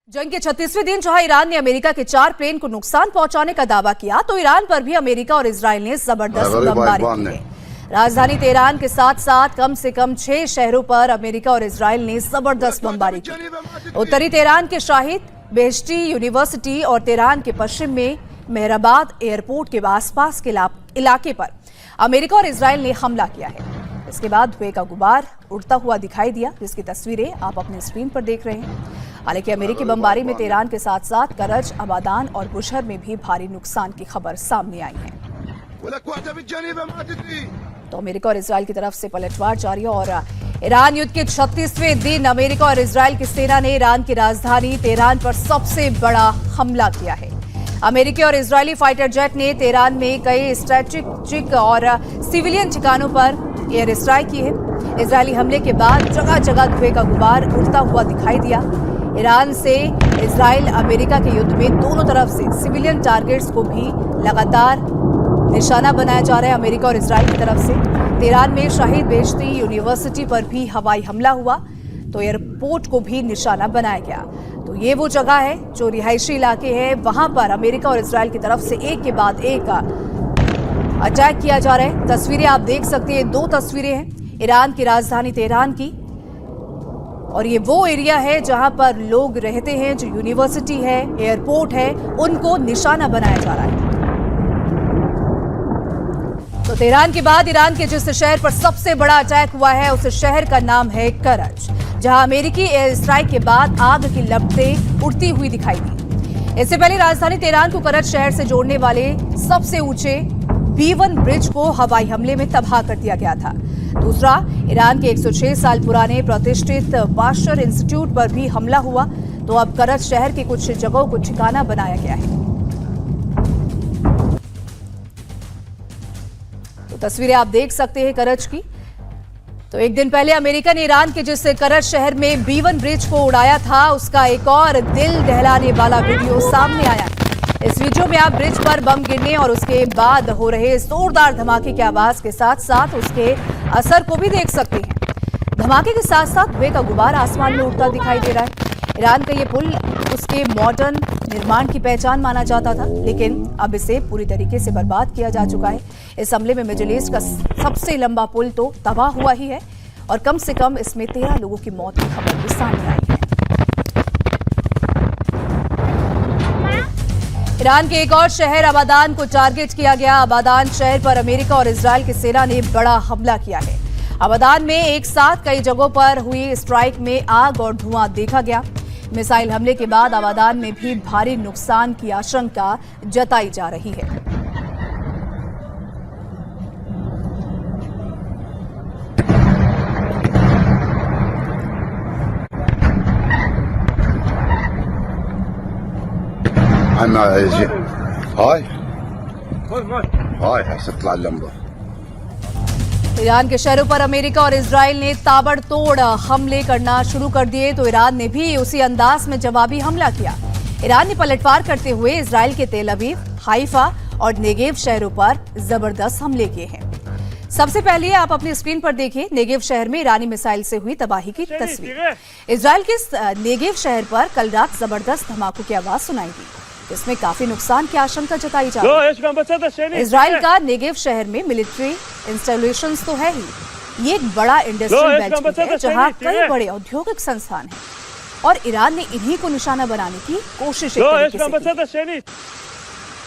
जंग के 36वें दिन जहां ईरान ने अमेरिका के 4 प्लेन को नुकसान पहुंचाने का दावा किया, तो ईरान पर भी अमेरिका और इजराइल ने जबरदस्त बमबारी की है। राजधानी तेहरान के साथ साथ कम से कम 6 शहरों पर अमेरिका और इजराइल ने जबरदस्त बमबारी की। उत्तरी तेहरान के शाहिद बेहेश्ती यूनिवर्सिटी और तेहरान के पश्चिम में मेहराबाद एयरपोर्ट के आसपास के इलाके पर अमेरिका और इजराइल ने हमला किया है। इसके बाद धुएं का गुबार उड़ता हुआ दिखाई दिया, जिसकी तस्वीरें आप अपनी स्क्रीन पर देख रहे हैं। हालांकि अमेरिकी बमबारी में तेहरान के साथ साथ करज, अबादान और बुशहर में भी भारी नुकसान की खबर सामने आई है। तो अमेरिका और इजराइल की तरफ से पलटवार जारी है और ईरान युद्ध के 36वें दिन अमेरिका और इजराइल की सेना ने ईरान की राजधानी तेहरान पर सबसे बड़ा हमला किया है। अमेरिकी और इजरायली फाइटर जेट ने तेहरान में कई स्ट्रेटेजिक और सिविलियन ठिकानों पर एयर स्ट्राइक की है। इजरायली हमले के बाद जगह जगह धुएं का गुबार उड़ता हुआ दिखाई दिया। ईरान से इजराइल अमेरिका के युद्ध में दोनों तरफ से सिविलियन टारगेट्स को भी लगातार निशाना बनाया जा रहा है। अमेरिका और इजराइल की तरफ से तेहरान में शाहिद बेहेश्ती यूनिवर्सिटी पर भी हवाई हमला हुआ, तो एयरपोर्ट को भी निशाना बनाया गया। तो ये वो जगह है जो रिहायशी इलाके हैं, वहां पर अमेरिका और इजराइल की तरफ से एक के बाद एक अटैक किया जा रहा है। तस्वीरें आप देख सकते हैं, 2 तस्वीरें हैं ईरान की राजधानी तेहरान की, और ये वो एरिया है जहां पर लोग रहते हैं, जो यूनिवर्सिटी है, एयरपोर्ट है, उनको निशाना बनाया जा रहा है। तो तेहरान के बाद ईरान के जिस शहर पर सबसे बड़ा अटैक हुआ है, उस शहर का नाम है करज, जहां अमेरिकी एयर स्ट्राइक के बाद आग की लपटें उड़ती हुई दिखाई दी। इससे पहले राजधानी तेहरान को करज शहर से जोड़ने वाले सबसे ऊंचे B1 ब्रिज को हवाई हमले में तबाह कर दिया गया था। दूसरा, ईरान के 106 साल पुराने प्रतिष्ठित बाशर इंस्टीट्यूट पर भी हमला हुआ, तो अब करज शहर की कुछ जगहों को ठिकाना बनाया गया है। तो तस्वीरें आप देख सकते हैं करज की। तो एक दिन पहले अमेरिका ने ईरान के जिस करज शहर में B1 ब्रिज को उड़ाया था, उसका एक और दिल दहलाने वाला वीडियो सामने आया। इस वीडियो में आप ब्रिज पर बम गिरने और उसके बाद हो रहे जोरदार धमाके की आवाज के साथ साथ उसके असर को भी देख सकते हैं। धमाके के साथ साथ धुएं का गुबार आसमान में उड़ता दिखाई दे रहा है। ईरान का ये पुल उसके मॉडर्न निर्माण की पहचान माना जाता था, लेकिन अब इसे पूरी तरीके से बर्बाद किया जा चुका है। इस हमले में मिडिल ईस्ट का सबसे लंबा पुल तो तबाह हुआ ही है, और कम से कम इसमें 13 लोगों की मौत की खबर भी सामने आई है। ईरान के एक और शहर अबादान को टारगेट किया गया। अबादान शहर पर अमेरिका और इजराइल की सेना ने बड़ा हमला किया है। अबादान में एक साथ कई जगहों पर हुई स्ट्राइक में आग और धुआं देखा गया। मिसाइल हमले के बाद अबादान में भी भारी नुकसान की आशंका जताई जा रही है। ईरान के शहरों पर अमेरिका और इजराइल ने ताबड़तोड़ हमले करना शुरू कर दिए, तो ईरान ने भी उसी अंदाज में जवाबी हमला किया। ईरान ने पलटवार करते हुए इजराइल के तेल अवीव, हाइफा और नेगेव शहरों पर जबरदस्त हमले किए हैं। सबसे पहले आप अपनी स्क्रीन पर देखिए नेगेव शहर में ईरानी मिसाइल से हुई तबाही की तस्वीर। इजराइल के नेगेव शहर पर कल रात जबरदस्त धमाकों की आवाज सुनाई दी, इसमें काफी नुकसान की आशंका जताई जा रही है। इजराइल का नेगेव शहर में मिलिट्री इंस्टॉलेशंस तो है ही, ये एक बड़ा इंडस्ट्रियल बेल्ट है जहां कई बड़े औद्योगिक संस्थान हैं, और ईरान ने इन्हीं को निशाना बनाने की कोशिश की।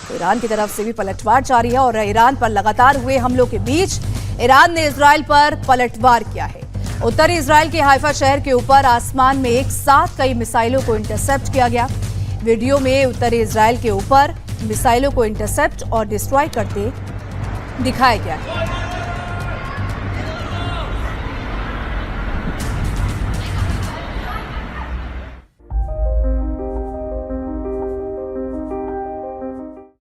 तो ईरान की तरफ से भी पलटवार जारी है, और ईरान पर लगातार हुए हमलों के बीच ईरान ने इजराइल पर पलटवार किया है। उत्तरी इजराइल के हाइफा शहर के ऊपर आसमान में एक साथ कई मिसाइलों को इंटरसेप्ट किया गया। वीडियो में उत्तरी इजराइल के ऊपर मिसाइलों को इंटरसेप्ट और डिस्ट्रॉय करते दिखाया गया है।